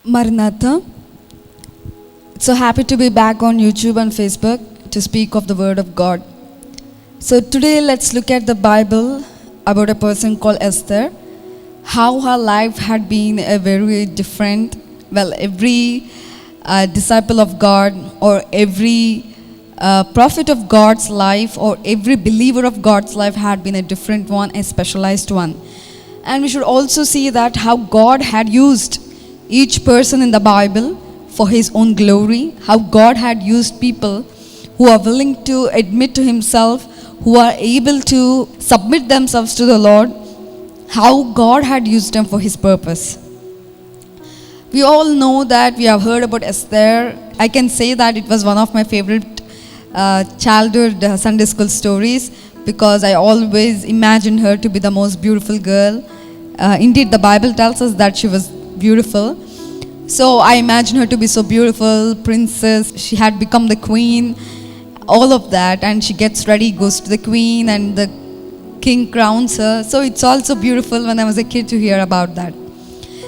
Maranatha. So happy to be back on YouTube and Facebook to speak of the Word of God. So today let's look at the Bible about a person called Esther. How her life had been a very different, every disciple of God or every prophet of God's life or every believer of God's life had been a different one, a specialized one. And we should also see that how God had used each person in the Bible for his own glory, how God had used people who are willing to admit to himself, who are able to submit themselves to the Lord, how God had used them for his purpose. We all know that we have heard about Esther. I can say that it was one of my favorite childhood Sunday school stories because I always imagined her to be the most beautiful girl. Indeed, the Bible tells us that she was beautiful. So I imagine her to be so beautiful, princess. She had become the queen, all of that. And she gets ready, goes to the queen, and the king crowns her. So it's also beautiful when I was a kid to hear about that.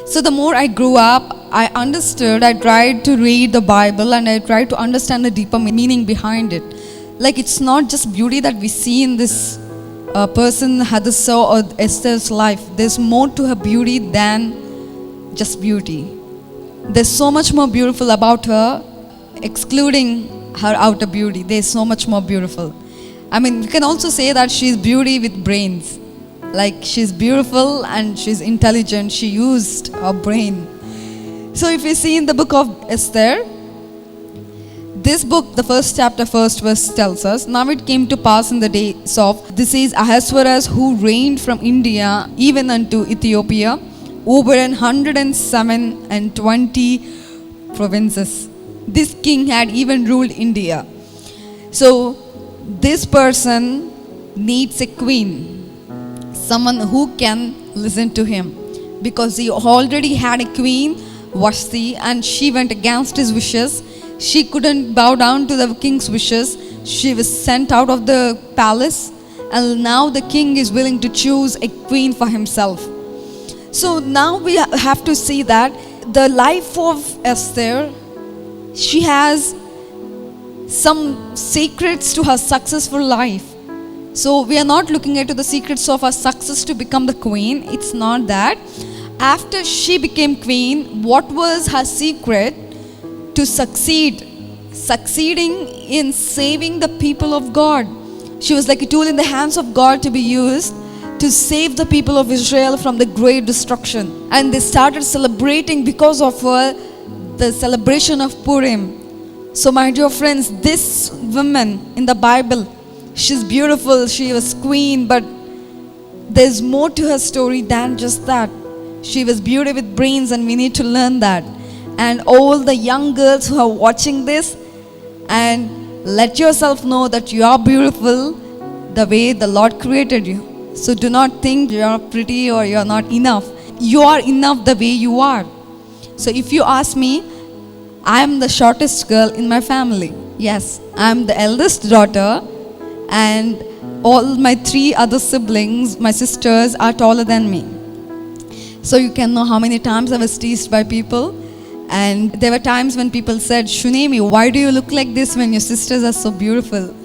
So the more I grew up, I understood, I tried to read the Bible and I tried to understand the deeper meaning behind it. Like it's not just beauty that we see in this person, Hadassah or Esther's life. There's more to her beauty than just beauty. There's so much more beautiful about her, excluding her outer beauty. There's so much more beautiful. I mean, you can also say that she's beauty with brains. Like she's beautiful and she's intelligent. She used her brain. So if you see in the book of Esther, this book, the first chapter, first verse tells us, now it came to pass in the days of, this is Ahasuerus who reigned from India even unto Ethiopia, over 107 and 20 provinces. This king had even ruled India. So this person needs a queen, someone who can listen to him, because he already had a queen, Vashti, and she went against his wishes. She couldn't bow down to the king's wishes. She was sent out of the palace, and now the king is willing to choose a queen for himself. So now we have to see that the life of Esther, she has some secrets to her successful life. So we are not looking into the secrets of her success to become the queen. It's not that. After she became queen, what was her secret to succeeding in saving the people of God? She was like a tool in the hands of God to be used to save the people of Israel from the great destruction. And they started celebrating because of her, the celebration of Purim. So my dear friends, this woman in the Bible, she's beautiful, she was queen, but there's more to her story than just that. She was beauty with brains, and we need to learn that. And all the young girls who are watching this, and let yourself know that you are beautiful the way the Lord created you. So do not think you're pretty or you're not enough. You are enough the way you are. So if you ask me, I am the shortest girl in my family. Yes, I am the eldest daughter, and all my 3 other siblings, my sisters, are taller than me. So you can know how many times I was teased by people. And there were times when people said, Shunemi, why do you look like this when your sisters are so beautiful?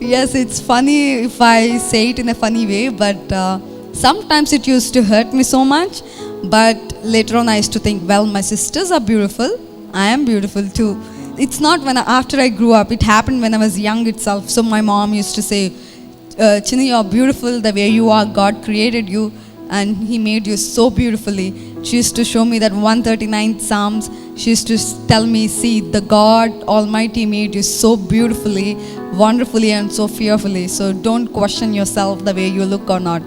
Yes, it's funny if I say it in a funny way, but sometimes it used to hurt me so much. But later on I used to think, well, my sisters are beautiful. I am beautiful too. It's not after I grew up. It happened when I was young itself. So my mom used to say, Chini, you're beautiful the way you are. God created you and He made you so beautifully. She used to show me that 139th Psalms. She used to tell me, see, the God Almighty made you so beautifully, wonderfully, and so fearfully. So don't question yourself the way you look or not.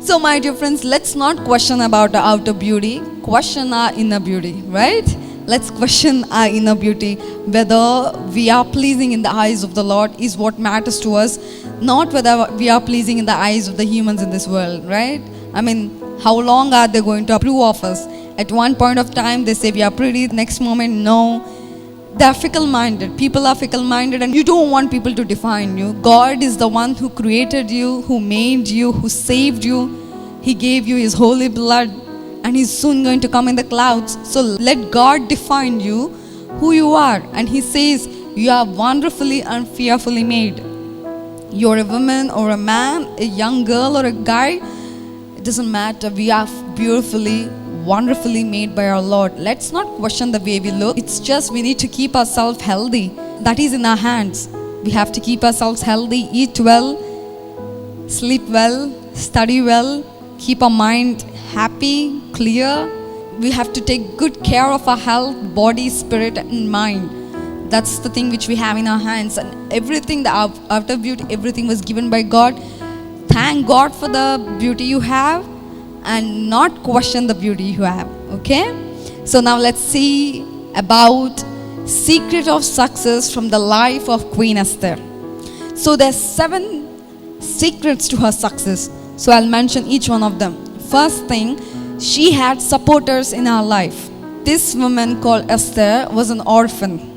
So my dear friends, let's not question about our outer beauty. Question our inner beauty, right? Let's question our inner beauty. Whether we are pleasing in the eyes of the Lord is what matters to us, not whether we are pleasing in the eyes of the humans in this world, right? I mean, how long are they going to approve of us? At one point of time, they say we are pretty. The next moment, no. They are fickle-minded. People are fickle-minded, and you don't want people to define you. God is the one who created you, who made you, who saved you. He gave you His holy blood. and he's soon going to come in the clouds. So let God define you, who you are. And he says, you are wonderfully and fearfully made. You're a woman or a man, a young girl or a guy, it doesn't matter. We are beautifully, wonderfully made by our Lord. Let's not question the way we look. It's just we need to keep ourselves healthy. That is in our hands. We have to keep ourselves healthy, eat well, sleep well, study well, keep our mind happy, clear. We have to take good care of our health, body, spirit and mind. That's the thing which we have in our hands. And everything, the outer beauty, everything was given by God. Thank God for the beauty you have and not question the beauty you have. Okay? So now let's see about secret of success from the life of Queen Esther. So there's 7 secrets to her success. So I'll mention each one of them. First thing, she had supporters in her life. This woman called Esther was an orphan.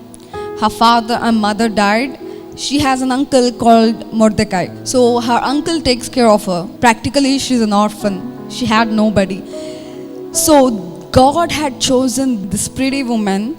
Her father and mother died. She has an uncle called Mordecai. So her uncle takes care of her. Practically, she's an orphan. She had nobody. So God had chosen this pretty woman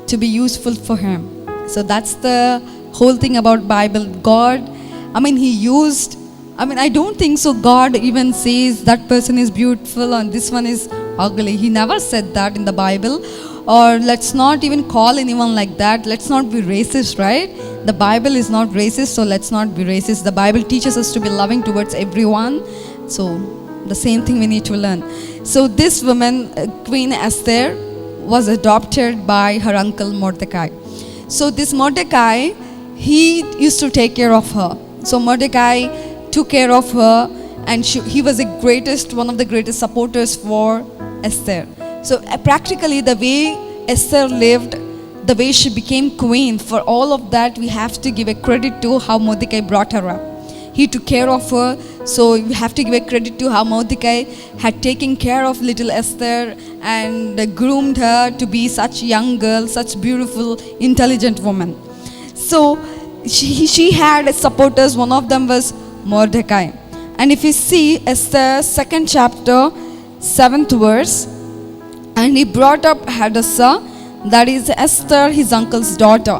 to be useful for him. So that's the whole thing about Bible. God, I don't think so God even says that person is beautiful and this one is ugly. He never said that in the Bible. Or let's not even call anyone like that. Let's not be racist, right? The Bible is not racist, so let's not be racist. The Bible teaches us to be loving towards everyone. So the same thing we need to learn. So this woman, Queen Esther, was adopted by her uncle Mordecai. So this Mordecai, he used to take care of her. So Mordecai took care of her, and he was one of the greatest supporters for Esther. So practically the way Esther lived, the way she became queen, for all of that we have to give a credit to how Mordecai brought her up. He took care of her, so we have to give a credit to how Mordecai had taken care of little Esther and groomed her to be such a young girl, such beautiful, intelligent woman. So she had supporters, one of them was Mordecai. And if you see Esther 2nd chapter, 7th verse, and he brought up Hadassah, that is Esther, his uncle's daughter.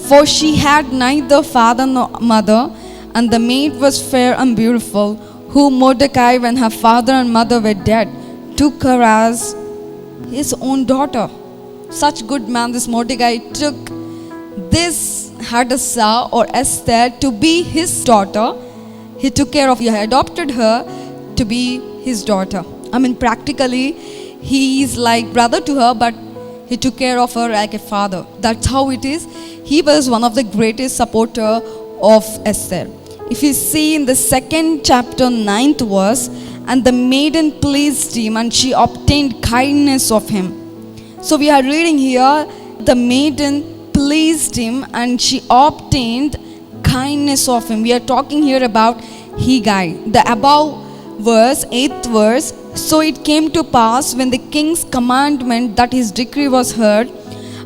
For she had neither father nor mother, and the maid was fair and beautiful, who Mordecai, when her father and mother were dead, took her as his own daughter. Such good man, this Mordecai took this Hadassah or Esther to be his daughter. He took care of her, he adopted her to be his daughter. Practically, he is like brother to her, but he took care of her like a father. That's how it is. He was one of the greatest supporter of Esther. If you see in the 2nd chapter, 9th verse, and the maiden pleased him, and she obtained kindness of him. So we are reading here, the maiden pleased him, and she obtained kindness of him. We are talking here about Hegai. The above verse, 8th verse, so it came to pass when the king's commandment that his decree was heard,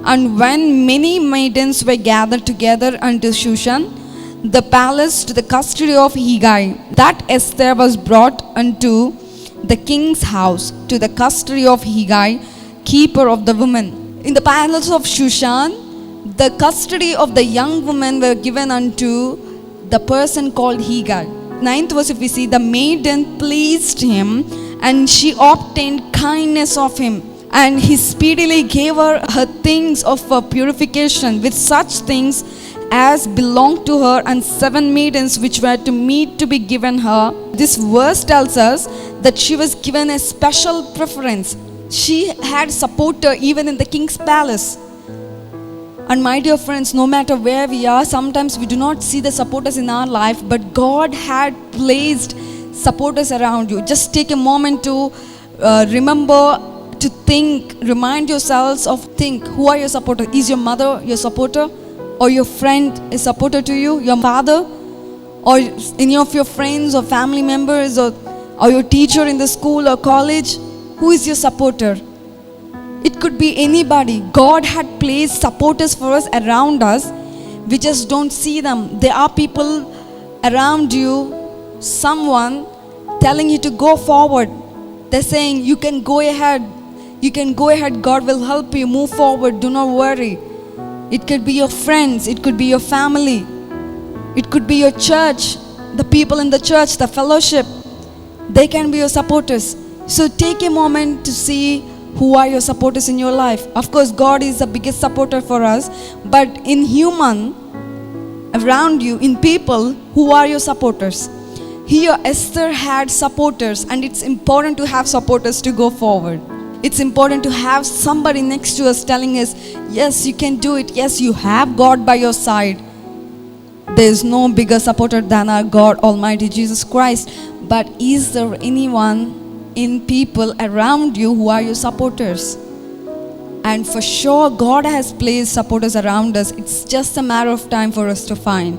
and when many maidens were gathered together unto Shushan, the palace, to the custody of Hegai, that Esther was brought unto the king's house, to the custody of Hegai, keeper of the women. In the palace of Shushan, the custody of the young women were given unto the person called Hegai. 9th verse, if we see, the maiden pleased him, and she obtained kindness of him, and he speedily gave her things of purification, with such things as belonged to her, and 7 maidens which were to meet to be given her. This verse tells us that she was given a special preference. She had supporter even in the king's palace. And my dear friends, no matter where we are, sometimes we do not see the supporters in our life, but God had placed supporters around you. Just take a moment to remember, to think, remind yourselves of who are your supporters. Is your mother your supporter? Or your friend a supporter to you? Your father? Or any of your friends or family members, or your teacher in the school or college? Who is your supporter? It could be anybody. God had placed supporters for us around us. We just don't see them. There are people around you, someone telling you to go forward. They're saying, you can go ahead. You can go ahead. God will help you. Move forward. Do not worry. It could be your friends. It could be your family. It could be your church. The people in the church, the fellowship. They can be your supporters. So take a moment to see who are your supporters in your life. Of course, God is the biggest supporter for us. But in human, around you, in people, who are your supporters? Here, Esther had supporters, and it's important to have supporters to go forward. It's important to have somebody next to us telling us, yes, you can do it. Yes, you have God by your side. There's no bigger supporter than our God Almighty Jesus Christ. But is there anyone in people around you who are your supporters? And for sure, God has placed supporters around us. It's just a matter of time for us to find.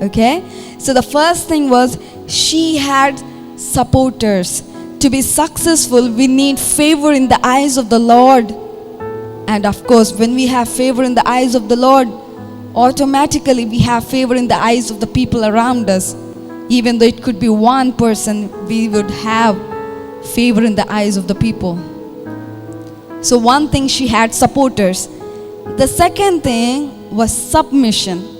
Okay? So the first thing was, she had supporters. To be successful, we need favor in the eyes of the Lord. And of course, when we have favor in the eyes of the Lord, automatically we have favor in the eyes of the people around us. Even though it could be one person, we would have favor in the eyes of the people. So one thing, she had supporters. The second thing was submission.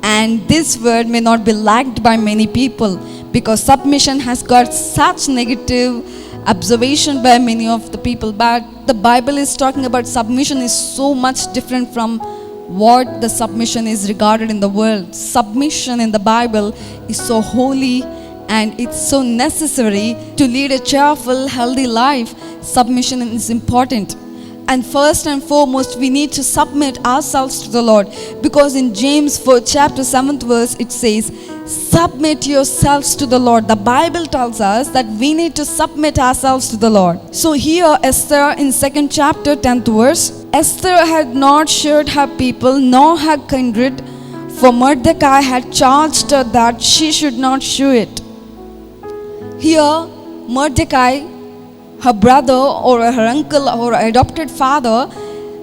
And this word may not be liked by many people, because submission has got such negative observation by many of the people. But the Bible is talking about submission is so much different from what the submission is regarded in the world. Submission in the Bible is so holy, and it's so necessary to lead a cheerful, healthy life. Submission is important. And first and foremost, we need to submit ourselves to the Lord. Because in James 4, chapter 7th verse, it says, submit yourselves to the Lord. The Bible tells us that we need to submit ourselves to the Lord. So here, Esther in 2nd chapter, 10th verse, Esther had not shared her people nor her kindred, for Mordecai had charged her that she should not shew it. Here, Mordecai, her brother or her uncle or her adopted father,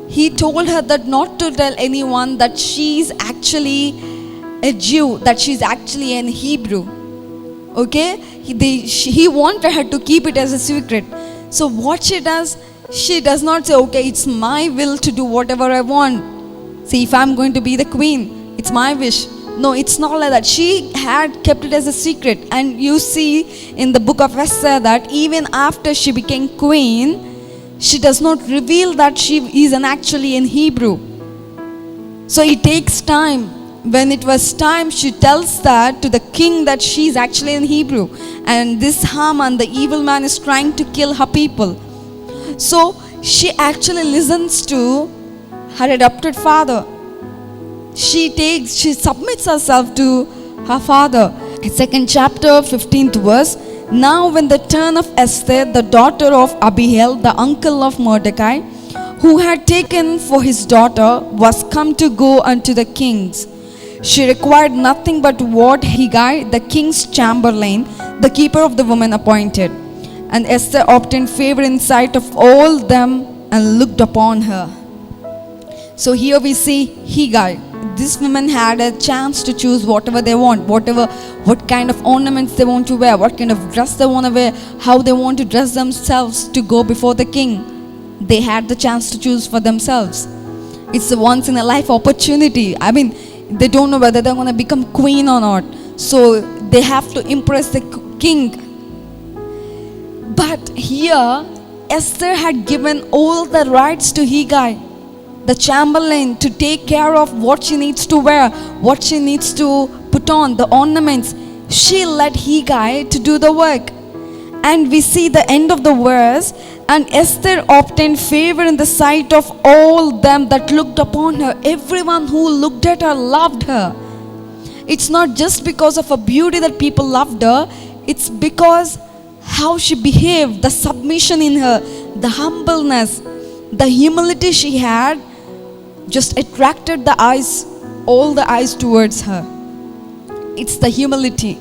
he told her that not to tell anyone that she's actually a Jew, that she's actually an Hebrew. Okay? He wanted her to keep it as a secret. So what she does not say, okay, it's my will to do whatever I want. See, if I'm going to be the queen, it's my wish. No, it's not like that. She had kept it as a secret. And you see in the book of Esther that even after she became queen, she does not reveal that she is actually in Hebrew. So it takes time. When it was time, she tells that to the king that she is actually in Hebrew. And this Haman, the evil man, is trying to kill her people. So she actually listens to her adopted father. She submits herself to her father. 2nd chapter, 15th verse. Now when the turn of Esther, the daughter of Abihail, the uncle of Mordecai, who had taken for his daughter, was come to go unto the kings, she required nothing but what Hegai, the king's chamberlain, the keeper of the women, appointed. And Esther obtained favor in sight of all them and looked upon her. So here we see Hegai. This woman had a chance to choose whatever they want, what kind of ornaments they want to wear, what kind of dress they want to wear, how they want to dress themselves to go before the king. They had the chance to choose for themselves. It's a once in a life opportunity. I mean, they don't know whether they're going to become queen or not. So they have to impress the king. But here, Esther had given all the rights to Hegai, the chamberlain, to take care of what she needs to wear, what she needs to put on, the ornaments. She let Hegai to do the work. And we see the end of the verse, and Esther obtained favor in the sight of all them that looked upon her. Everyone who looked at her loved her. It's not just because of her beauty that people loved her, it's because how she behaved, the submission in her, the humbleness, the humility she had, just attracted the eyes, all the eyes towards her. It's the humility.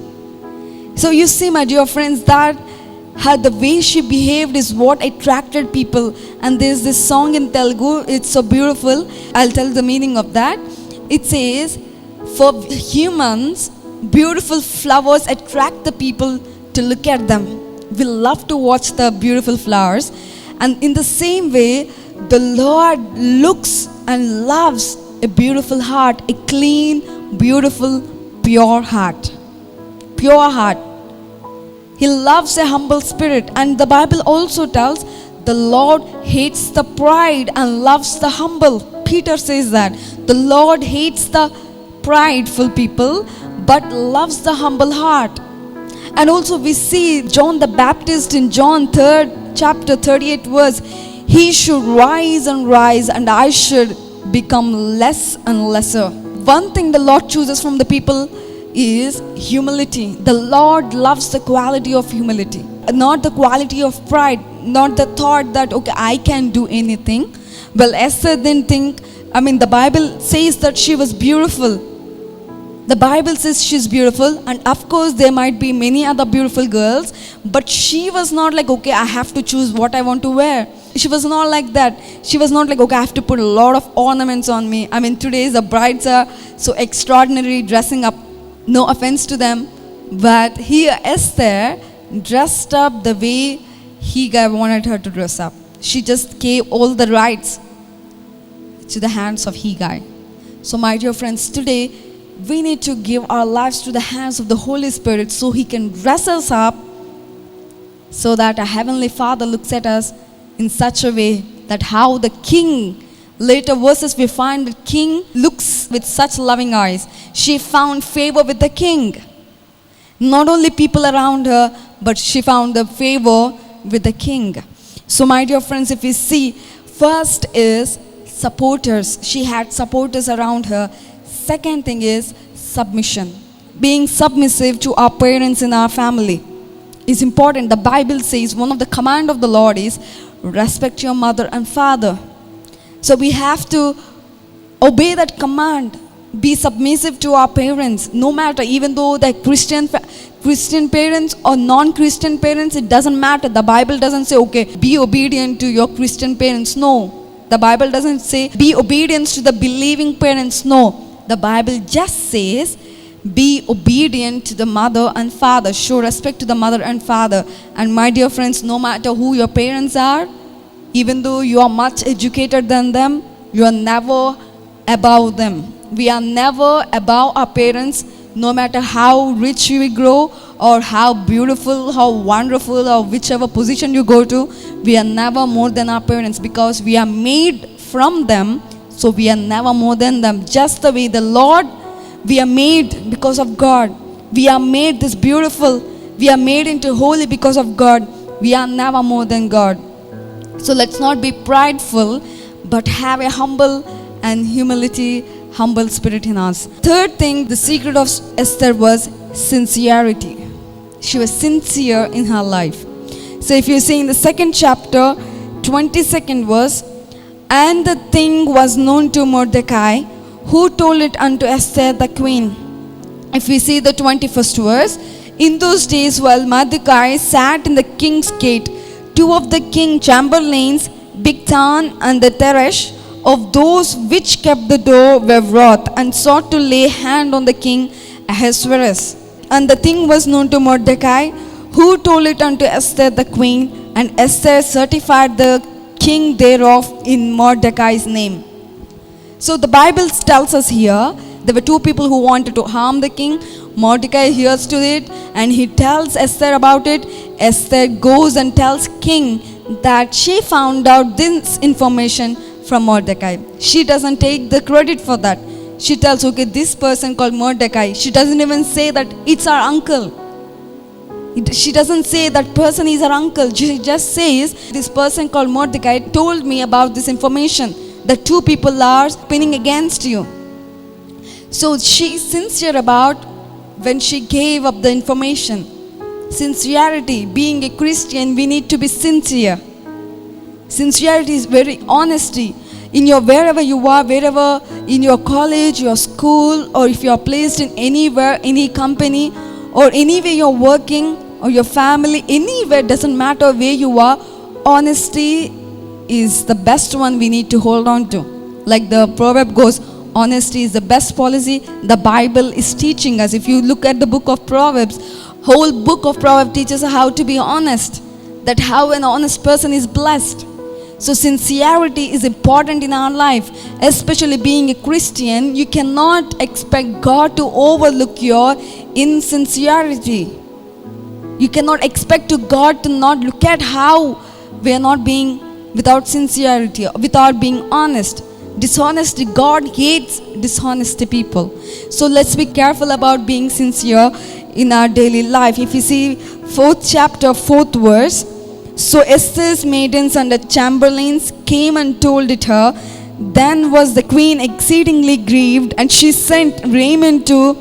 So you see, my dear friends, that the way she behaved is what attracted people. And there's this song in Telugu, it's so beautiful. I'll tell the meaning of that. It says, for humans, beautiful flowers attract the people to look at them. We love to watch the beautiful flowers. And in the same way, the Lord looks and loves a beautiful heart, a clean, beautiful, pure heart. Pure heart. He loves a humble spirit. And the Bible also tells the Lord hates the pride and loves the humble. Peter says that. The Lord hates the prideful people but loves the humble heart. And also we see John the Baptist in John 3rd chapter 38 verse. He should rise and I should become less and lesser. One thing the Lord chooses from the people is humility. The Lord loves the quality of humility, not the quality of pride, not the thought that, okay, I can do anything. Well, Esther didn't think, the Bible says that she was beautiful. The Bible says she's beautiful, and of course there might be many other beautiful girls, but she was not like, okay, I have to choose what I want to wear. She was not like that. She was not like, okay, I have to put a lot of ornaments on me. Today the brides are so extraordinary dressing up. No offense to them, but here Esther dressed up the way Hegai wanted her to dress up. She just gave all the rights to the hands of Hegai. So my dear friends, today we need to give our lives to the hands of the Holy Spirit so He can dress us up, so that our Heavenly Father looks at us in such a way that how the king, later verses we find the king looks with such loving eyes. She found favor with the king. Not only people around her, but she found the favor with the king. So my dear friends, if we see, first is supporters. She had supporters around her. Second thing is submission. Being submissive to our parents in our family is important. The Bible says one of the command of the Lord is respect your mother and father. So we have to obey that command. Be submissive to our parents, no matter, even though they're Christian parents or non-Christian parents, it doesn't matter. The Bible doesn't say, okay, be obedient to your Christian parents. No. The Bible doesn't say, be obedient to the believing parents. No. The Bible just says, be obedient to the mother and father. Show respect to the mother and father. And my dear friends, no matter who your parents are, even though you are much educated than them, you are never above them. We are never above our parents, no matter how rich we grow or how beautiful, how wonderful, or whichever position you go to. We are never more than our parents because we are made from them. So we are never more than them. Just the way the Lord, we are made because of God. We are made this beautiful. We are made into holy because of God. We are never more than God. So let's not be prideful, but have a humble and humble spirit in us. Third thing, the secret of Esther was sincerity. She was sincere in her life. So if you see in the 2nd chapter, 22nd verse, and the thing was known to Mordecai, who told it unto Esther the queen. If we see the 21st verse, in those days while Mordecai sat in the king's gate, two of the king chamberlains, Bigthan and the Teresh, of those which kept the door were wroth, and sought to lay hand on the king Ahasuerus. And the thing was known to Mordecai, who told it unto Esther the queen, and Esther certified the king thereof in Mordecai's name. So the Bible tells us here, there were two people who wanted to harm the king. Mordecai hears to it and he tells Esther about it. Esther goes and tells king that she found out this information from Mordecai. She doesn't take the credit for that. She tells, okay, this person called Mordecai. She doesn't even say that it's our uncle. She doesn't say that person is her uncle. She just says, this person called Mordecai told me about this information. The two people are spinning against you. So she's sincere about when she gave up the information. Sincerity, being a Christian, we need to be sincere. Sincerity is very honesty. In your wherever you are, wherever in your college, your school, or if you are placed in anywhere, any company, or anywhere you're working, or your family, anywhere, doesn't matter where you are, honesty is the best one we need to hold on to. Like the proverb goes, honesty is the best policy. The Bible is teaching us. If you look at the book of Proverbs, Whole book of Proverbs teaches us how to be honest, that how an honest person is blessed. So sincerity is important in our life, especially being a Christian. You cannot expect God to overlook your insincerity. You cannot expect to God to not look at how we are not being without sincerity, without being honest. Dishonesty, God hates dishonesty people. So let's be careful about being sincere in our daily life. If you see 4th chapter, 4th verse, so Esther's maidens and the chamberlains came and told it her. Then was the queen exceedingly grieved, and she sent raiment to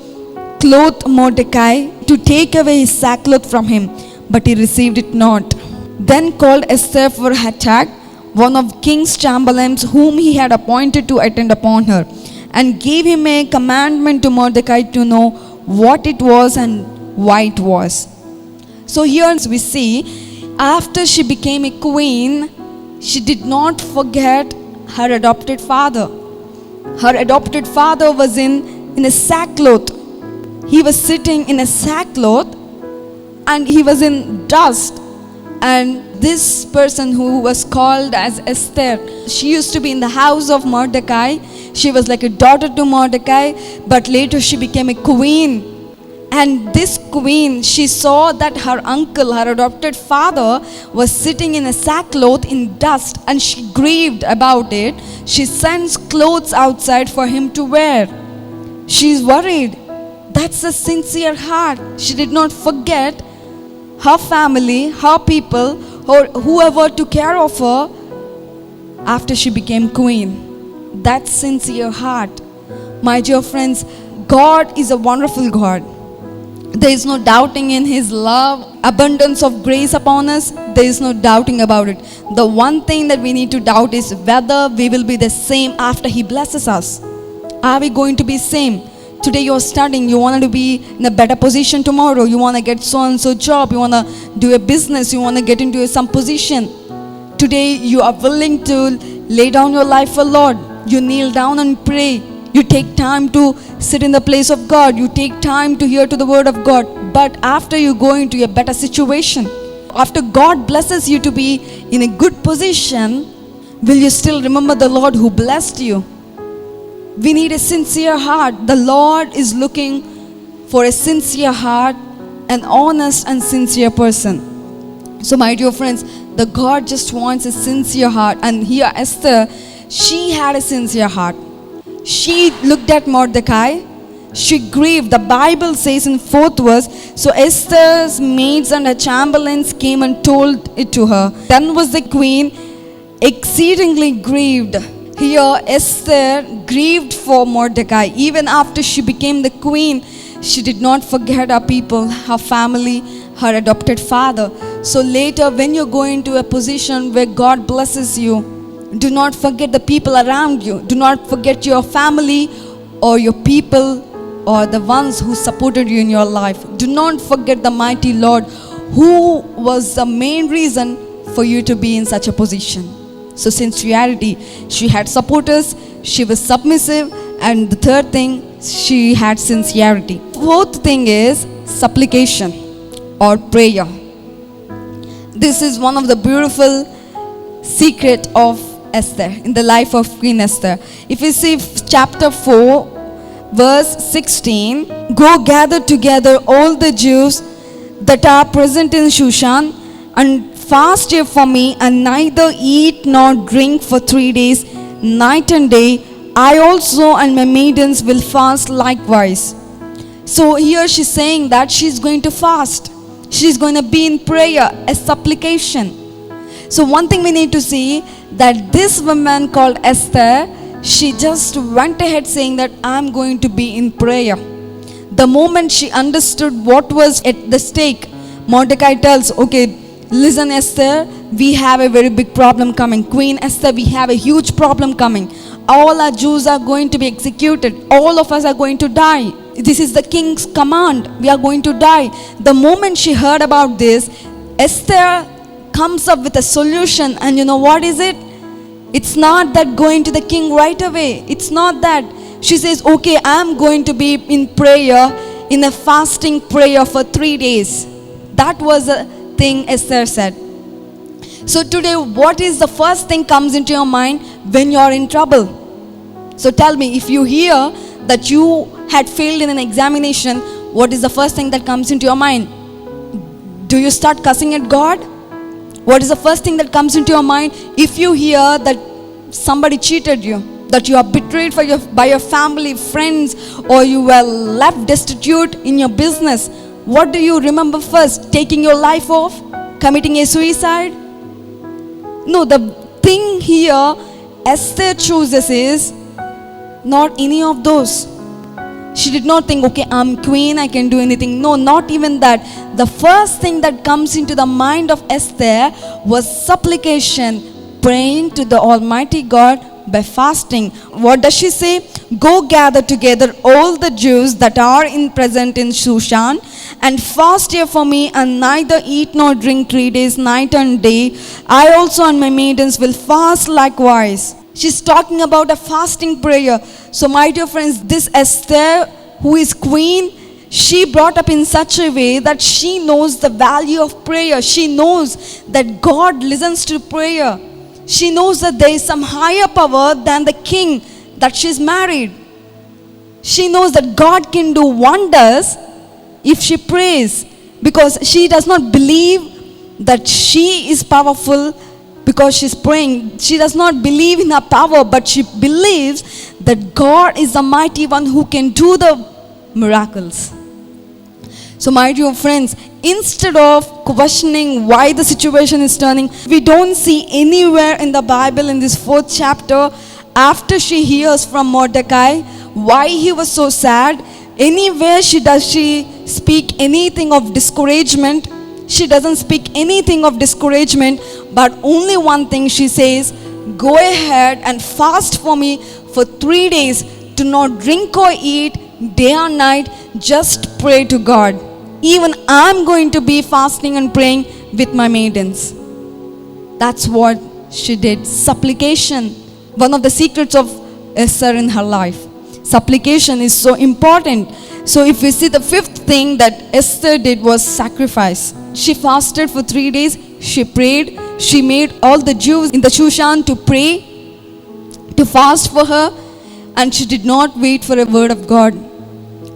clothe Mordecai to take away his sackcloth from him, but he received it not. Then called Esther for Hatach, one of king's chamberlains, whom he had appointed to attend upon her, and gave him a commandment to Mordecai to know what it was and why it was. So here we see, after she became a queen, she did not forget her adopted father. Her adopted father was in a sackcloth. He was sitting in a sackcloth and he was in dust. And this person who was called as Esther, she used to be in the house of Mordecai. She was like a daughter to Mordecai, but later she became a queen. And this queen, she saw that her uncle, her adopted father, was sitting in a sackcloth in dust, and she grieved about it. She sends clothes outside for him to wear. She's worried. That's a sincere heart. She did not forget her family, her people, or whoever took care of her after she became queen. That's sincere heart. My dear friends, God is a wonderful God. There is no doubting in His love, abundance of grace upon us. There is no doubting about it. The one thing that we need to doubt is whether we will be the same after He blesses us. Are we going to be same? Today you're studying, you want to be in a better position tomorrow. You want to get so-and-so job. You want to do a business. You want to get into some position. Today you are willing to lay down your life for Lord. You kneel down and pray. You take time to sit in the place of God. You take time to hear to the word of God. But after you go into a better situation, after God blesses you to be in a good position, will you still remember the Lord who blessed you? We need a sincere heart. The Lord is looking for a sincere heart, an honest and sincere person. So my dear friends, the God just wants a sincere heart. And here Esther, she had a sincere heart. She looked at Mordecai. She grieved. The Bible says in 4th verse, so Esther's maids and her chamberlains came and told it to her. Then was the queen exceedingly grieved. Here Esther grieved for Mordecai. Even after she became the queen, she did not forget her people, her family, her adopted father. So later when you go into a position where God blesses you, do not forget the people around you. Do not forget your family or your people or the ones who supported you in your life. Do not forget the mighty Lord who was the main reason for you to be in such a position. So sincerity, she had supporters, she was submissive, and the third thing, she had sincerity. Fourth thing is supplication or prayer. This is one of the beautiful secret of Esther, in the life of Queen Esther. If you see chapter 4, verse 16, go gather together all the Jews that are present in Shushan, and fast ye for me, and neither eat nor drink for 3 days, night and day. I also and my maidens will fast likewise. So here she's saying that she's going to fast. She's going to be in prayer, a supplication. So one thing we need to see, that this woman called Esther, she just went ahead saying that I'm going to be in prayer. The moment she understood what was at the stake, Mordecai tells, okay, listen Esther, we have a very big problem coming. Queen Esther, we have a huge problem coming. All our Jews are going to be executed. All of us are going to die. This is the king's command. We are going to die. The moment she heard about this, Esther comes up with a solution. And you know what is it? It's not that going to the king right away. It's not that. She says, okay, I'm going to be in prayer in a fasting prayer for 3 days. That was a thing Esther said. So today, what is the first thing comes into your mind when you are in trouble? So tell me, if you hear that you had failed in an examination, what is the first thing that comes into your mind? Do you start cussing at God? What is the first thing that comes into your mind if you hear that somebody cheated you, that you are betrayed by your family, friends, or you were left destitute in your business? What do you remember first? Taking your life off? Committing a suicide? No, the thing here Esther chooses is not any of those. She did not think, okay, I'm queen, I can do anything. No, not even that. The first thing that comes into the mind of Esther was supplication, praying to the Almighty God by fasting. What does she say? Go gather together all the Jews that are present in Shushan and fast here for me, and neither eat nor drink 3 days, night and day. I also and my maidens will fast likewise. She's talking about a fasting prayer. So my dear friends, this Esther, who is queen, she brought up in such a way that she knows the value of prayer. She knows that God listens to prayer. She knows that there is some higher power than the king that she's married. She knows that God can do wonders if she prays, because she does not believe that she is powerful because she's praying. She does not believe in her power, but she believes that God is the mighty one who can do the miracles. So my dear friends, instead of questioning why the situation is turning, we don't see anywhere in the Bible in this 4th chapter, after she hears from Mordecai why he was so sad, anywhere she speak anything of discouragement. She doesn't speak anything of discouragement, but only one thing she says, go ahead and fast for me for 3 days. Do not drink or eat day and night. Just pray to God. Even I'm going to be fasting and praying with my maidens. That's what she did. Supplication. One of the secrets of Esther in her life. Supplication is so important. So if we see, the 5th thing that Esther did was sacrifice. She fasted for 3 days. She prayed. She made all the Jews in the Shushan to pray, to fast for her. And she did not wait for a word of God.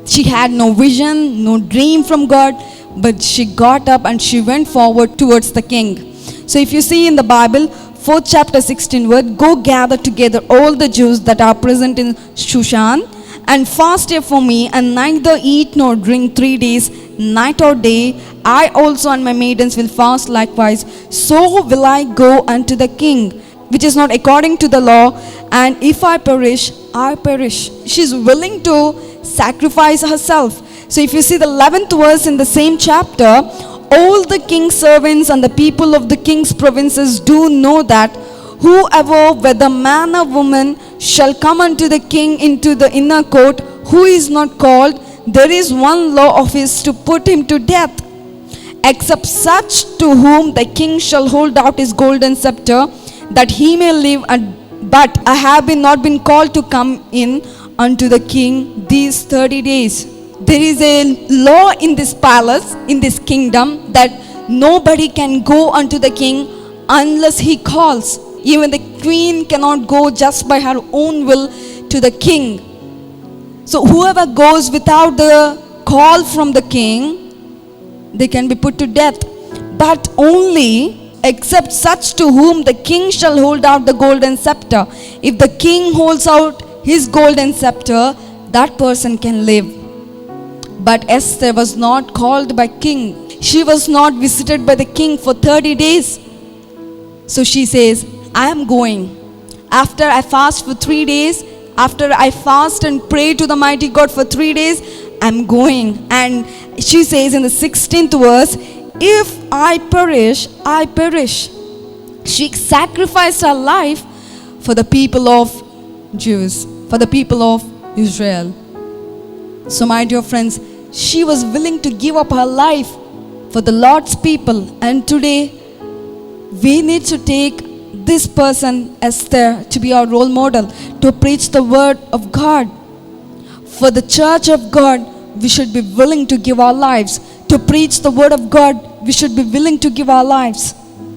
She had no vision, no dream from God, but she got up and she went forward towards the king. So if you see in the Bible, 4th chapter 16 word, go gather together all the Jews that are present in Shushan and fast here for me, and neither eat nor drink 3 days, night or day. I also and my maidens will fast likewise. So will I go unto the king, which is not according to the law, and if I perish, I perish. She's willing to sacrifice herself. So if you see the 11th verse in the same chapter, all the king's servants and the people of the king's provinces do know that whoever, whether man or woman, shall come unto the king into the inner court, who is not called, there is one law of his to put him to death, except such to whom the king shall hold out his golden scepter, that he may live. But I have not been called to come in unto the king these 30 days. There is a law in this palace, in this kingdom, that nobody can go unto the king unless he calls. Even the queen cannot go just by her own will to the king. So whoever goes without the call from the king, they can be put to death. But only except such to whom the king shall hold out the golden scepter. If the king holds out his golden scepter, that person can live. But Esther was not called by king. She was not visited by the king for 30 days. So she says, I am going. After I fast for 3 days, after I fast and pray to the mighty God for 3 days, I'm going. And she says in the 16th verse, if I perish, I perish. She sacrificed her life for the people of Jews, for the people of Israel. So my dear friends, she was willing to give up her life for the Lord's people. And today, we need to take this person, Esther, to be our role model, to preach the word of God. For the church of God, we should be willing to give our lives. To preach the word of God, we should be willing to give our lives.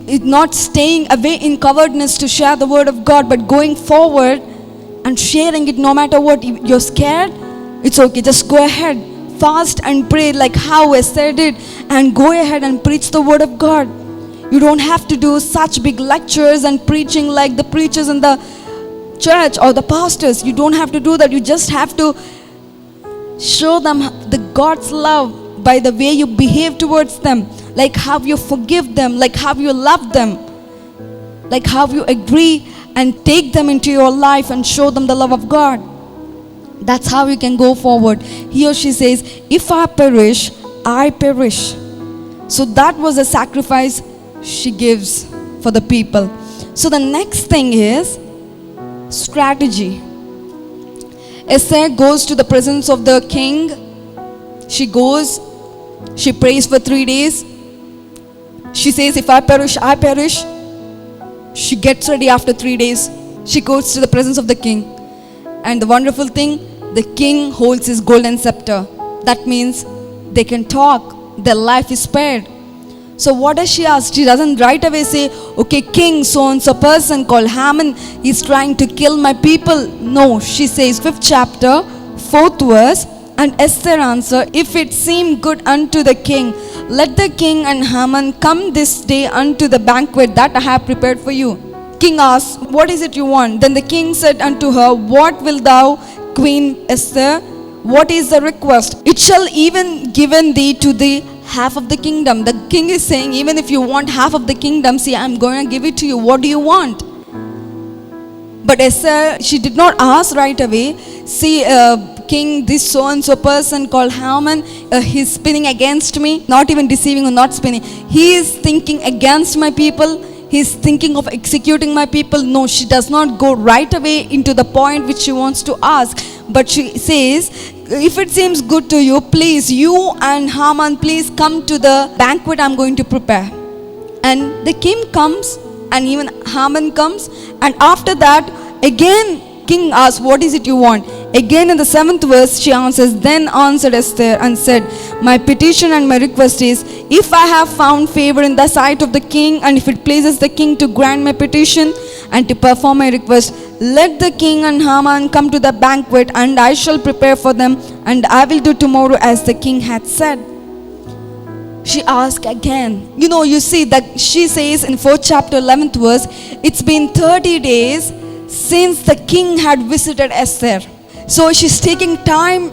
It's not staying away in cowardness to share the word of God, but going forward and sharing it no matter what. You're scared? It's okay, just go ahead. Fast and pray like how Esther did, and go ahead and preach the word of God. You don't have to do such big lectures and preaching like the preachers in the church or the pastors. You don't have to do that. You just have to show them the God's love by the way you behave towards them, like how you forgive them, like how you love them, like how you agree and take them into your life and show them the love of God. That's how you can go forward. Here she says, if I perish, I perish. So that was a sacrifice she gives for the people. So the next thing is strategy. Esther goes to the presence of the king. She goes, she prays for 3 days. She says, if I perish, I perish. She gets ready after 3 days. She goes to the presence of the king. And the wonderful thing, the king holds his golden scepter. That means they can talk. Their life is spared. So what does she ask? She doesn't right away say, okay, king, so-and-so person called Haman is trying to kill my people. No, she says, 5th chapter, 4th verse, and Esther answered, if it seem good unto the king, let the king and Haman come this day unto the banquet that I have prepared for you. King asked, what is it you want? Then the king said unto her, what wilt thou, Queen Esther? What is the request? It shall even given thee to the half of the kingdom. The king is saying, even if you want half of the kingdom, see, I'm going to give it to you. What do you want? But Esther, she did not ask right away. See, king, this so-and-so person called Haman, he's spinning against me. Not even deceiving or not spinning. He is thinking against my people. He's thinking of executing my people. No, she does not go right away into the point which she wants to ask. But she says, if it seems good to you, please, you and Haman, please come to the banquet I'm going to prepare. And the king comes, and even Haman comes. And after that, again, king asks, what is it you want? Again in the 7th verse, she answers, then answered Esther and said, my petition and my request is, if I have found favor in the sight of the king, and if it pleases the king to grant my petition and to perform my request, let the king and Haman come to the banquet, and I shall prepare for them, and I will do tomorrow as the king had said. She asked again. You see that she says in 4th chapter 11th verse, it's been 30 days since the king had visited Esther. So she's taking time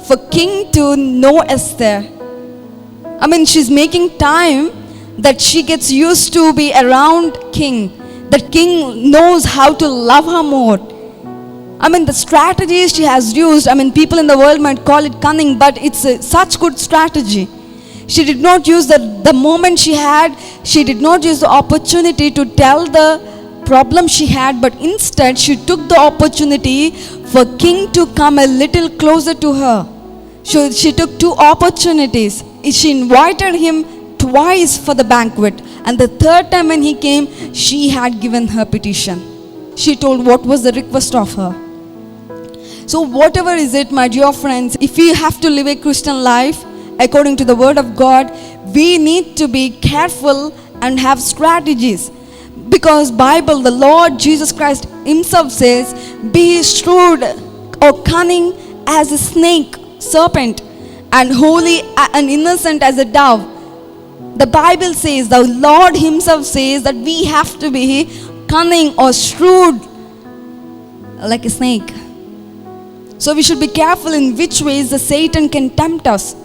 for king to know Esther. She's making time that she gets used to be around king. That king knows how to love her more. The strategies she has used, people in the world might call it cunning, but it's such good strategy. She did not use the moment she had, she did not use the opportunity to tell the problem she had, but instead she took the opportunity for king to come a little closer to her. She took 2 opportunities. She invited him twice for the banquet, and the 3rd time when he came, she had given her petition. She told what was the request of her. So whatever is it, my dear friends, if we have to live a Christian life according to the word of God, we need to be careful and have strategies. Because Bible, the Lord Jesus Christ himself says, be shrewd or cunning as a snake, serpent, and holy and innocent as a dove. The Bible says, the Lord himself says that we have to be cunning or shrewd like a snake. So we should be careful in which ways the Satan can tempt us.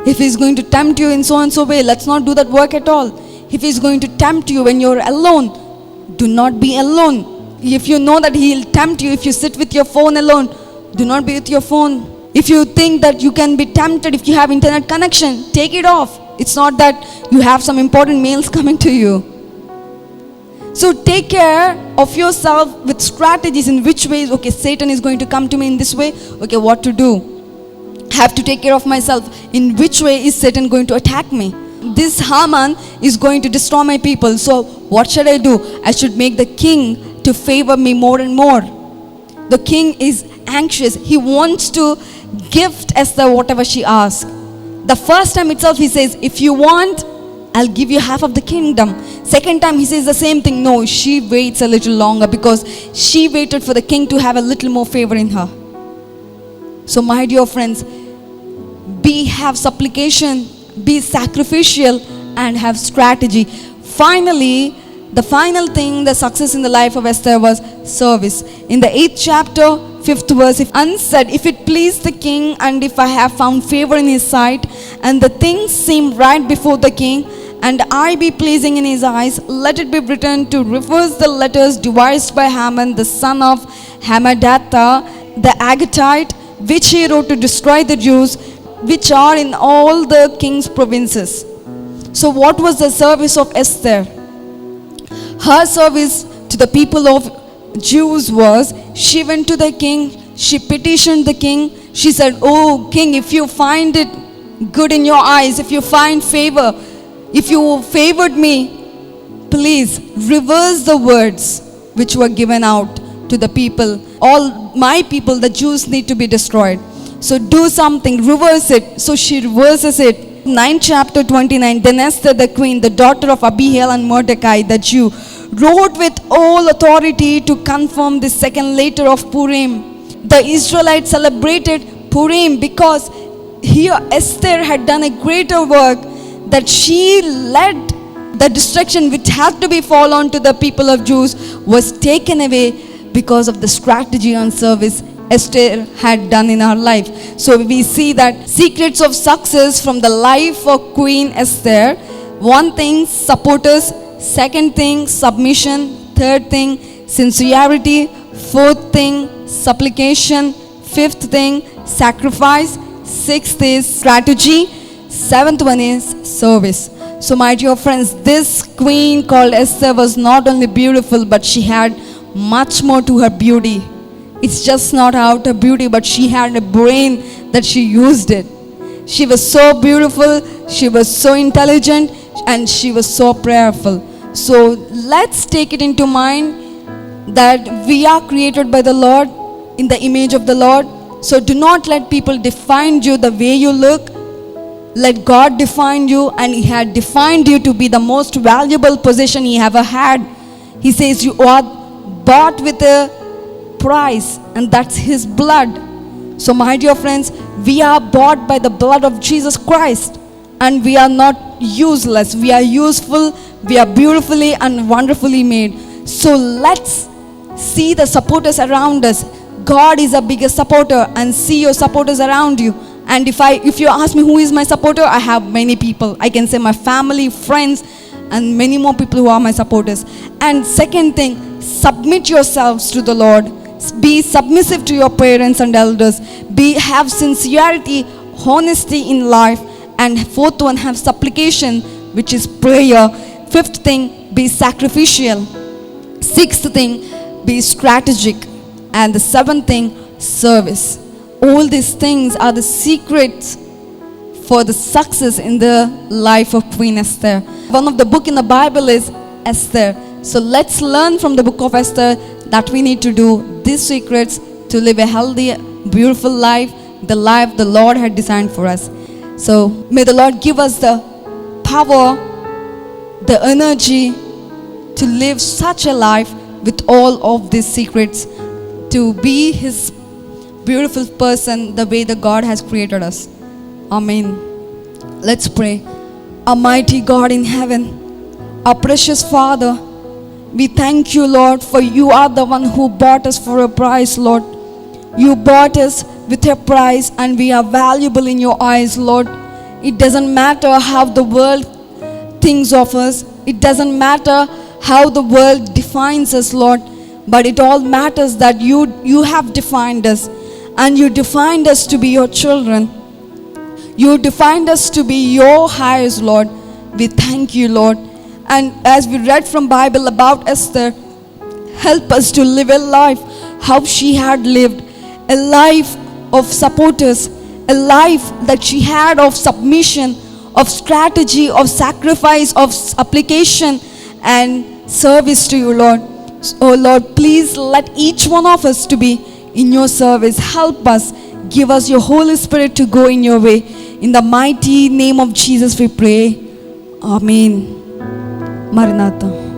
If he's going to tempt you in so and so way, let's not do that work at all. If he's going to tempt you when you're alone, do not be alone. If you know that he'll tempt you if you sit with your phone alone, do not be with your phone. If you think that you can be tempted if you have internet connection, take it off. It's not that you have some important mails coming to you. So take care of yourself with strategies in which ways, okay, Satan is going to come to me in this way, okay, what to do? Have to take care of myself. In which way is Satan going to attack me? This Haman is going to destroy my people. So what should I do? I should make the king to favor me more and more. The king is anxious. He wants to gift Esther whatever she asked. The first time itself he says, if you want, I'll give you half of the kingdom. Second time he says the same thing. No, she waits a little longer because she waited for the king to have a little more favor in her. So my dear friends, have supplication, be sacrificial, and have strategy. Finally, the final thing, the success in the life of Esther was service. In the 8th chapter, 5th verse, if unsaid, if it please the king, and if I have found favor in his sight, and the things seem right before the king, and I be pleasing in his eyes, let it be written to reverse the letters devised by Haman, the son of Hammedatha, the Agagite, which he wrote to destroy the Jews, which are in all the king's provinces. So what was the service of Esther? Her service to the people of Jews was, she went to the king, she petitioned the king, she said, oh king, if you find it good in your eyes, if you find favor, if you favored me, please reverse the words which were given out to the people. All my people, the Jews, need to be destroyed. So do something, reverse it. So she reverses it. 9th chapter 29, then Esther the queen, the daughter of Abihail and Mordecai, the Jew, wrote with all authority to confirm the second letter of Purim. The Israelites celebrated Purim because here Esther had done a greater work, that she led the destruction which had to be fall on to the people of Jews was taken away because of the strategy and service Esther had done in her life. So we see that secrets of success from the life of Queen Esther. One thing, supporters. Second thing, submission. Third thing, sincerity. Fourth thing, supplication. Fifth thing, sacrifice. Sixth is strategy. Seventh one is service. So my dear friends, this queen called Esther was not only beautiful, but she had much more to her beauty. It's just not out her beauty, but she had a brain that she used it. She was so beautiful, she was so intelligent, and she was so prayerful. So let's take it into mind that we are created by the Lord in the image of the Lord. So do not let people define you the way you look. Let God define you, and He had defined you to be the most valuable possession He ever had. He says you are bought with a price, and that's His blood. So my dear friends, we are bought by the blood of Jesus Christ, and we are not useless. We are useful. We are beautifully and wonderfully made. So let's see the supporters around us. God is a biggest supporter, and see your supporters around you. And if you ask me who is my supporter, I have many people. I can say my family, friends, and many more people who are my supporters. And second thing, submit yourselves to the Lord. Be submissive to your parents and elders. Have sincerity, honesty in life. And fourth one, have supplication, which is prayer. Fifth thing, be sacrificial. Sixth thing, be strategic. And the seventh thing, service. All these things are the secrets for the success in the life of Queen Esther. One of the book in the Bible is Esther. So let's learn from the book of Esther that we need to do these secrets to live a healthy, beautiful life, the life the Lord had designed for us. So may the Lord give us the power, the energy to live such a life with all of these secrets, to be His beautiful person the way the God has created us. Amen. Let's pray. Almighty God in heaven, our precious Father, we thank you, Lord, for you are the one who bought us for a price, Lord. You bought us with a price, and we are valuable in your eyes, Lord. It doesn't matter how the world thinks of us. It doesn't matter how the world defines us, Lord. But it all matters that you have defined us. And you defined us to be your children. You defined us to be your heirs, Lord. We thank you, Lord. And as we read from Bible about Esther, help us to live a life how she had lived. A life of supporters. A life that she had of submission, of strategy, of sacrifice, of application and service to you, Lord. Oh Lord, please let each one of us to be in your service. Help us. Give us your Holy Spirit to go in your way. In the mighty name of Jesus we pray. Amen. Maranatha.